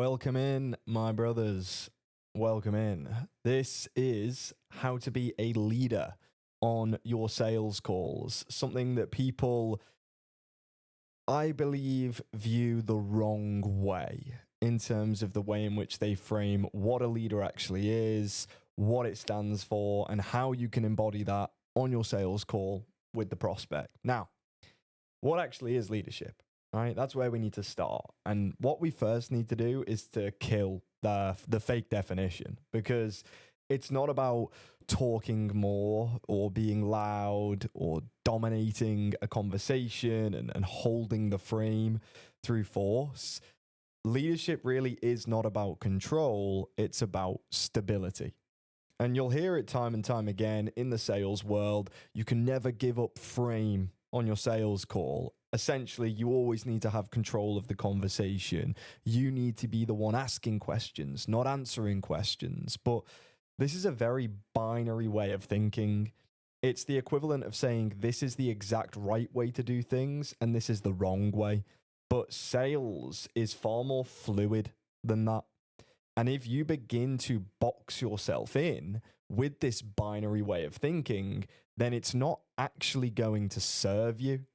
Welcome in, my brothers. Welcome in. This is how to be a leader on your sales calls. Something that people, I believe, view the wrong way in terms of the way in which they frame what a leader actually is, what it stands for, and how you can embody that on your sales call with the prospect. Now, what actually is leadership? Right, that's where we need to start. And what we first need to do is to kill the fake definition, because it's not about talking more or being loud or dominating a conversation and holding the frame through force. Leadership really is not about control, it's about stability. And you'll hear it time and time again in the sales world. You can never give up frame on your sales call. Essentially, you always need to have control of the conversation. You need to be the one asking questions, not answering questions. But this is a very binary way of thinking. It's the equivalent of saying this is the exact right way to do things and this is the wrong way. But sales is far more fluid than that. And if you begin to box yourself in with this binary way of thinking, then it's not actually going to serve you.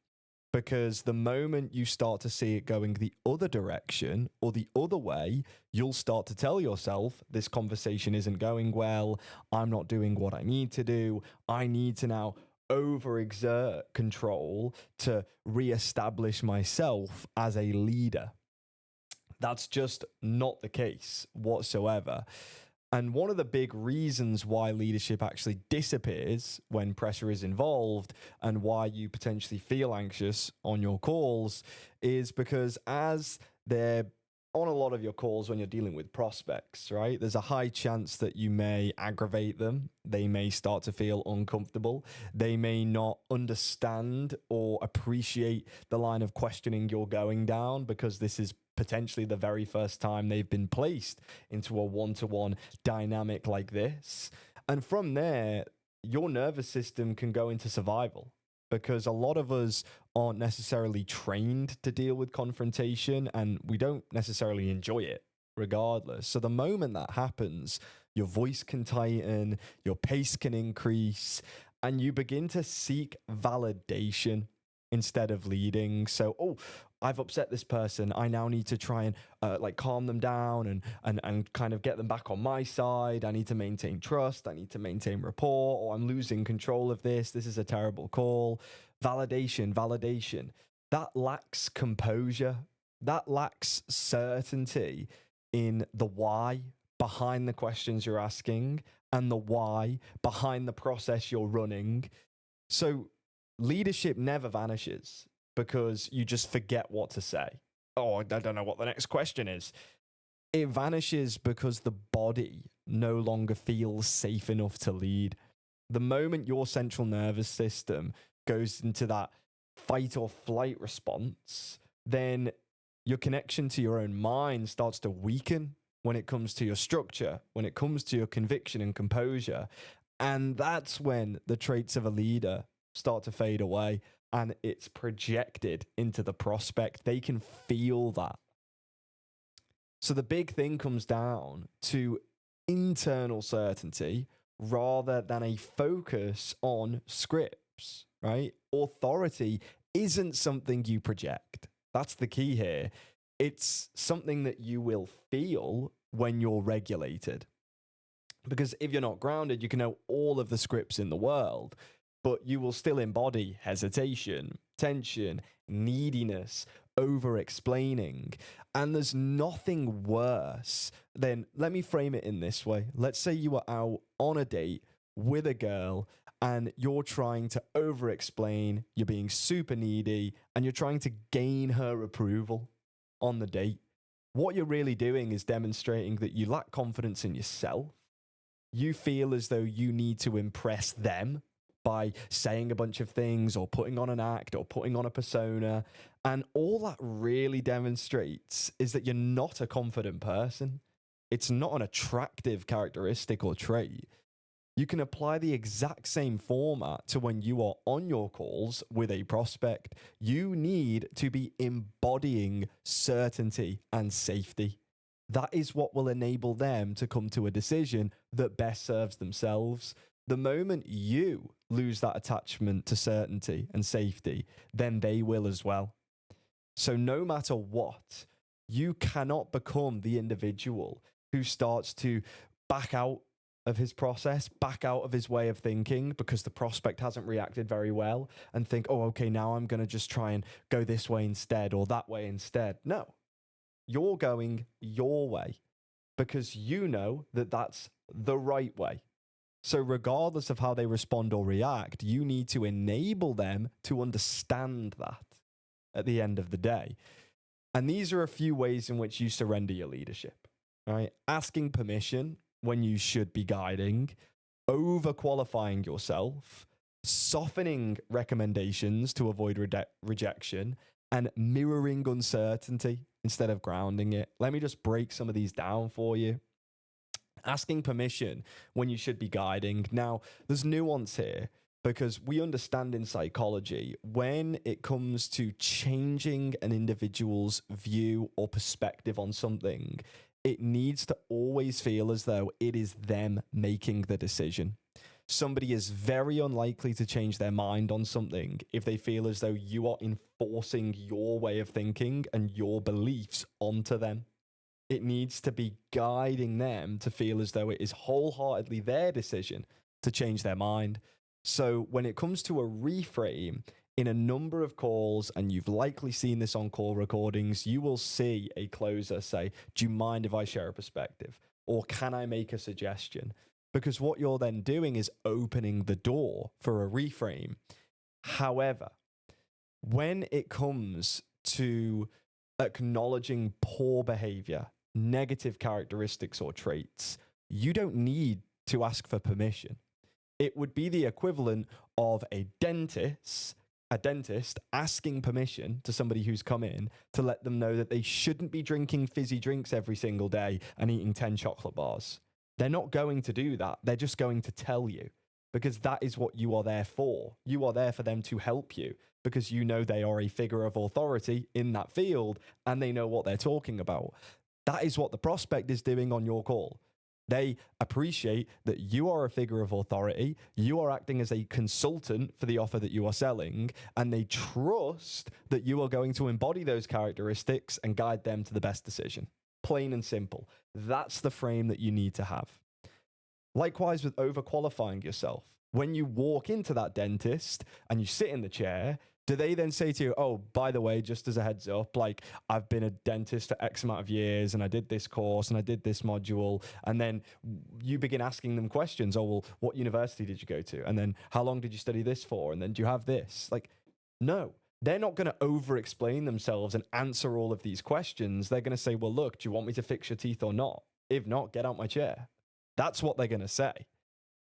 Because the moment you start to see it going the other direction or the other way, you'll start to tell yourself, this conversation isn't going well. I'm not doing what I need to do. I need to now overexert control to reestablish myself as a leader. That's just not the case whatsoever. And one of the big reasons why leadership actually disappears when pressure is involved and why you potentially feel anxious on your calls is because as they're on a lot of your calls when you're dealing with prospects, right? There's a high chance that you may aggravate them. They may start to feel uncomfortable. They may not understand or appreciate the line of questioning you're going down because this is potentially the very first time they've been placed into a one-to-one dynamic like this. And from there, your nervous system can go into survival because a lot of us aren't necessarily trained to deal with confrontation and we don't necessarily enjoy it regardless. So the moment that happens, your voice can tighten, your pace can increase, and you begin to seek validation instead of leading. So, I've upset this person. I now need to try and calm them down and kind of get them back on my side. I need to maintain trust. I need to maintain rapport, or I'm losing control of this. This is a terrible call. Validation. That lacks composure. That lacks certainty in the why behind the questions you're asking and the why behind the process you're running. So leadership never vanishes because you just forget what to say. Oh, I don't know what the next question is. It vanishes because the body no longer feels safe enough to lead. The moment your central nervous system goes into that fight or flight response, then your connection to your own mind starts to weaken when it comes to your structure, when it comes to your conviction and composure. And that's when the traits of a leader start to fade away and it's projected into the prospect. They can feel that. So the big thing comes down to internal certainty rather than a focus on scripts, right? Authority isn't something you project. That's the key here. It's something that you will feel when you're regulated. Because if you're not grounded, you can know all of the scripts in the world, but you will still embody hesitation, tension, neediness, over-explaining. And there's nothing worse than, let me frame it in this way. Let's say you are out on a date with a girl and you're trying to over-explain, you're being super needy, and you're trying to gain her approval on the date. What you're really doing is demonstrating that you lack confidence in yourself. You feel as though you need to impress them by saying a bunch of things or putting on an act or putting on a persona. And all that really demonstrates is that you're not a confident person. It's not an attractive characteristic or trait. You can apply the exact same format to when you are on your calls with a prospect. You need to be embodying certainty and safety. That is what will enable them to come to a decision that best serves themselves. The moment you lose that attachment to certainty and safety, then they will as well. So no matter what, you cannot become the individual who starts to back out of his process, back out of his way of thinking because the prospect hasn't reacted very well and think, oh, okay, now I'm going to just try and go this way instead or that way instead. No, you're going your way because you know that that's the right way. So regardless of how they respond or react, you need to enable them to understand that at the end of the day. And these are a few ways in which you surrender your leadership, right? Asking permission when you should be guiding, overqualifying yourself, softening recommendations to avoid rejection, and mirroring uncertainty instead of grounding it. Let me just break some of these down for you. Asking permission when you should be guiding. Now, there's nuance here because we understand in psychology when it comes to changing an individual's view or perspective on something, it needs to always feel as though it is them making the decision. Somebody is very unlikely to change their mind on something if they feel as though you are enforcing your way of thinking and your beliefs onto them. It needs to be guiding them to feel as though it is wholeheartedly their decision to change their mind. So when it comes to a reframe in a number of calls, and you've likely seen this on call recordings, you will see a closer say, do you mind if I share a perspective? Or can I make a suggestion? Because what you're then doing is opening the door for a reframe. However, when it comes to acknowledging poor behavior, negative characteristics or traits, you don't need to ask for permission. It would be the equivalent of a dentist asking permission to somebody who's come in to let them know that they shouldn't be drinking fizzy drinks every single day and eating 10 chocolate bars. They're not going to do that. They're just going to tell you because that is what you are there for. You are there for them to help you because you know they are a figure of authority in that field and they know what they're talking about. That is what the prospect is doing on your call. They appreciate that you are a figure of authority, you are acting as a consultant for the offer that you are selling, and they trust that you are going to embody those characteristics and guide them to the best decision. Plain and simple. That's the frame that you need to have. Likewise with overqualifying yourself. When you walk into that dentist and you sit in the chair, do they then say to you, oh, by the way, just as a heads up, like I've been a dentist for X amount of years and I did this course and I did this module. And then you begin asking them questions. Oh, well, what university did you go to? And then how long did you study this for? And then do you have this? Like, no, they're not going to over explain themselves and answer all of these questions. They're going to say, well, look, do you want me to fix your teeth or not? If not, get out my chair. That's what they're going to say.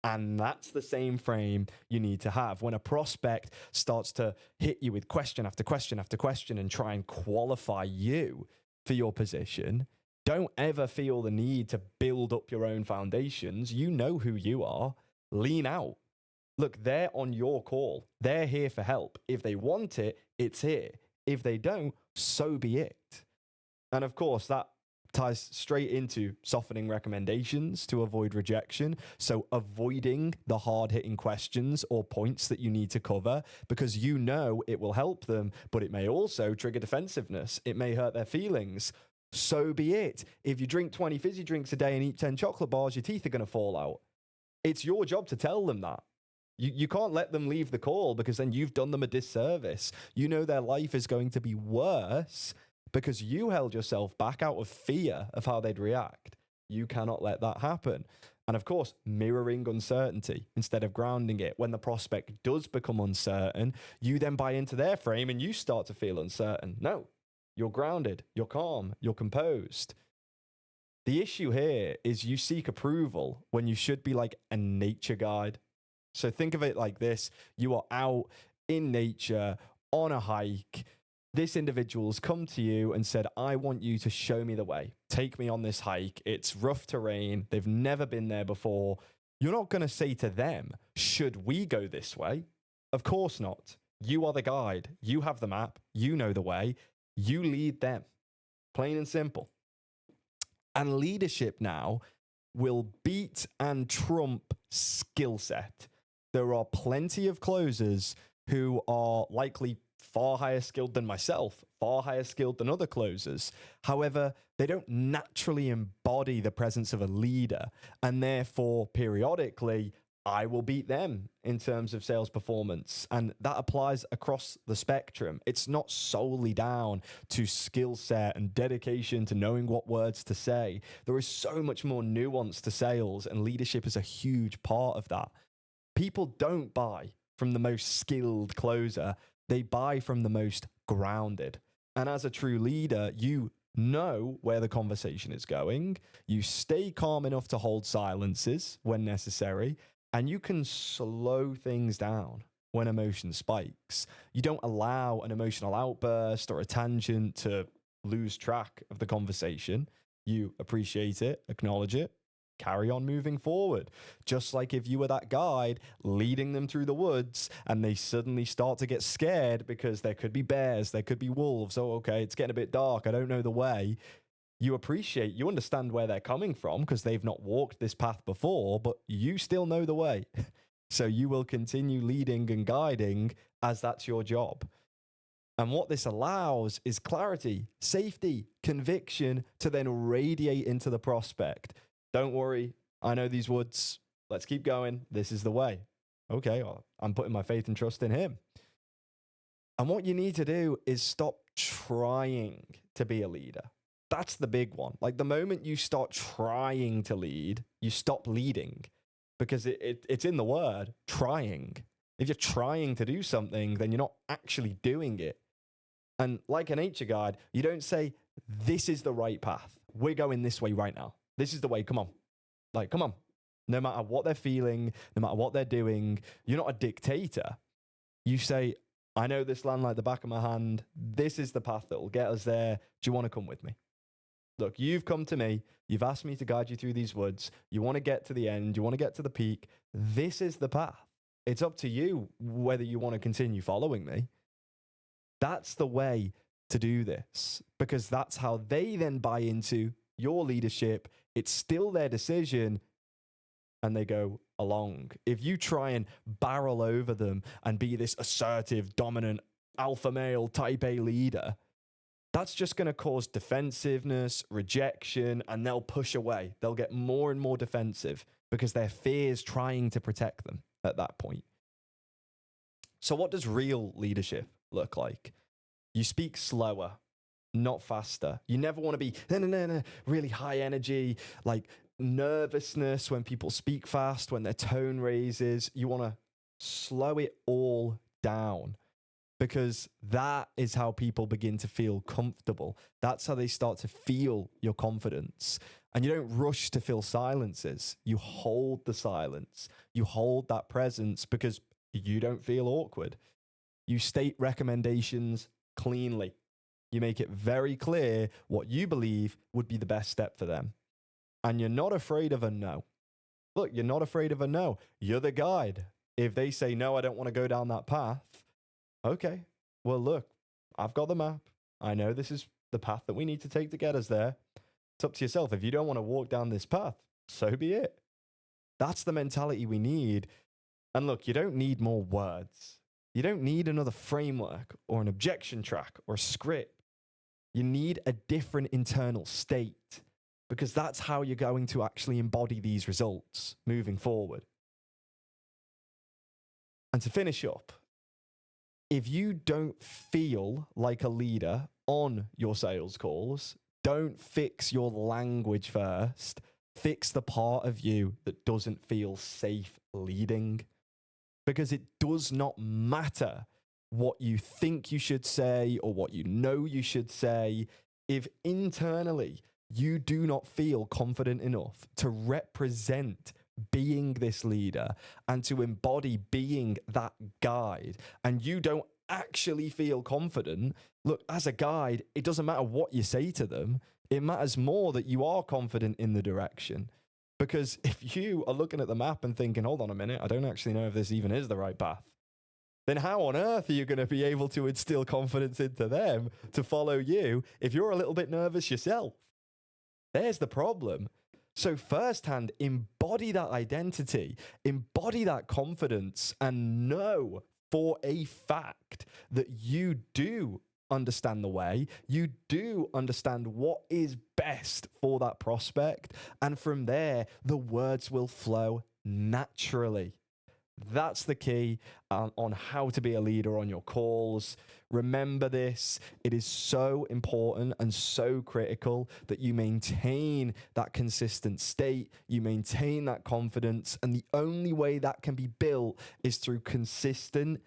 And that's the same frame you need to have. When a prospect starts to hit you with question after question after question and try and qualify you for your position, don't ever feel the need to build up your own foundations. You know who you are. Lean out. Look, they're on your call. They're here for help. If they want it, it's here. If they don't, so be it. And of course, that ties straight into softening recommendations to avoid rejection. So avoiding the hard-hitting questions or points that you need to cover because you know it will help them, but it may also trigger defensiveness. It may hurt their feelings. So be it. If you drink 20 fizzy drinks a day and eat 10 chocolate bars, your teeth are going to fall out. It's your job to tell them that. You can't let them leave the call because then you've done them a disservice. You know their life is going to be worse because you held yourself back out of fear of how they'd react. You cannot let that happen. And of course, mirroring uncertainty instead of grounding it. When the prospect does become uncertain, you then buy into their frame and you start to feel uncertain. No, you're grounded, you're calm, you're composed. The issue here is you seek approval when you should be like a nature guide. So think of it like this. You are out in nature on a hike. This individual's come to you and said, I want you to show me the way. Take me on this hike. It's rough terrain. They've never been there before. You're not going to say to them, should we go this way? Of course not. You are the guide. You have the map. You know the way. You lead them. Plain and simple. And leadership now will beat and trump skill set. There are plenty of closers who are likely far higher skilled than myself, far higher skilled than other closers. However, they don't naturally embody the presence of a leader, and therefore, periodically, I will beat them in terms of sales performance. And that applies across the spectrum. It's not solely down to skill set and dedication to knowing what words to say. There is so much more nuance to sales, and leadership is a huge part of that. People don't buy from the most skilled closer. They buy from the most grounded. And as a true leader, you know where the conversation is going. You stay calm enough to hold silences when necessary, and you can slow things down when emotion spikes. You don't allow an emotional outburst or a tangent to lose track of the conversation. You appreciate it, acknowledge it, carry on moving forward. Just like if you were that guide leading them through the woods and they suddenly start to get scared because there could be bears, there could be wolves. Oh, okay, it's getting a bit dark. I don't know the way. You appreciate, you understand where they're coming from because they've not walked this path before, but you still know the way. So you will continue leading and guiding as that's your job. And what this allows is clarity, safety, conviction to then radiate into the prospect. Don't worry, I know these woods. Let's keep going. This is the way. Okay, well, I'm putting my faith and trust in him. And what you need to do is stop trying to be a leader. That's the big one. Like the moment you start trying to lead, you stop leading because it's in the word, trying. If you're trying to do something, then you're not actually doing it. And like a nature guide, you don't say, this is the right path. We're going this way right now. This is the way. Come on. Like, come on. No matter what they're feeling, no matter what they're doing, you're not a dictator. You say, I know this land like the back of my hand. This is the path that will get us there. Do you want to come with me? Look, you've come to me. You've asked me to guide you through these woods. You want to get to the end. You want to get to the peak. This is the path. It's up to you whether you want to continue following me. That's the way to do this because that's how they then buy into your leadership. It's still their decision and they go along. If you try and barrel over them and be this assertive, dominant, alpha male type A leader, that's just going to cause defensiveness, rejection, and they'll push away. They'll get more and more defensive because their fear's trying to protect them at that point. So what does real leadership look like? You speak slower, not faster. You never want to be really high energy, like nervousness when people speak fast, when their tone raises. You want to slow it all down because that is how people begin to feel comfortable. That's how they start to feel your confidence. And you don't rush to fill silences. You hold the silence. You hold that presence because you don't feel awkward. You state recommendations cleanly. You make it very clear what you believe would be the best step for them. And you're not afraid of a no. Look, you're not afraid of a no. You're the guide. If they say, no, I don't want to go down that path. Okay, well, look, I've got the map. I know this is the path that we need to take to get us there. It's up to yourself. If you don't want to walk down this path, so be it. That's the mentality we need. And look, you don't need more words. You don't need another framework or an objection track or a script. You need a different internal state because that's how you're going to actually embody these results moving forward. And to finish up, if you don't feel like a leader on your sales calls, don't fix your language first. Fix the part of you that doesn't feel safe leading. Because it does not matter what you think you should say or what you know you should say. If internally you do not feel confident enough to represent being this leader and to embody being that guide, and you don't actually feel confident, look, as a guide, it doesn't matter what you say to them. It matters more that you are confident in the direction. Because if you are looking at the map and thinking, hold on a minute, I don't actually know if this even is the right path, then how on earth are you going to be able to instill confidence into them to follow you if you're a little bit nervous yourself? There's the problem. So firsthand, embody that identity, embody that confidence, and know for a fact that you do understand the way, you do understand what is best for that prospect. And from there, the words will flow naturally. That's the key on how to be a leader on your calls. Remember this. It is so important and so critical that you maintain that consistent state, you maintain that confidence. And the only way that can be built is through consistent,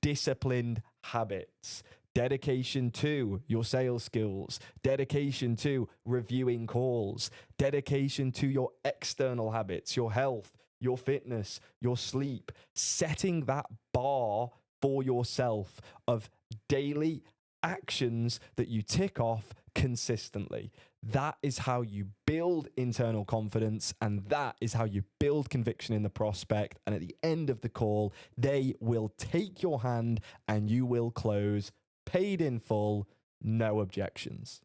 disciplined habits. Dedication to your sales skills, dedication to reviewing calls, dedication to your external habits, your health, your fitness, your sleep, setting that bar for yourself of daily actions that you tick off consistently. That is how you build internal confidence, and that is how you build conviction in the prospect. And at the end of the call, they will take your hand and you will close paid in full, no objections.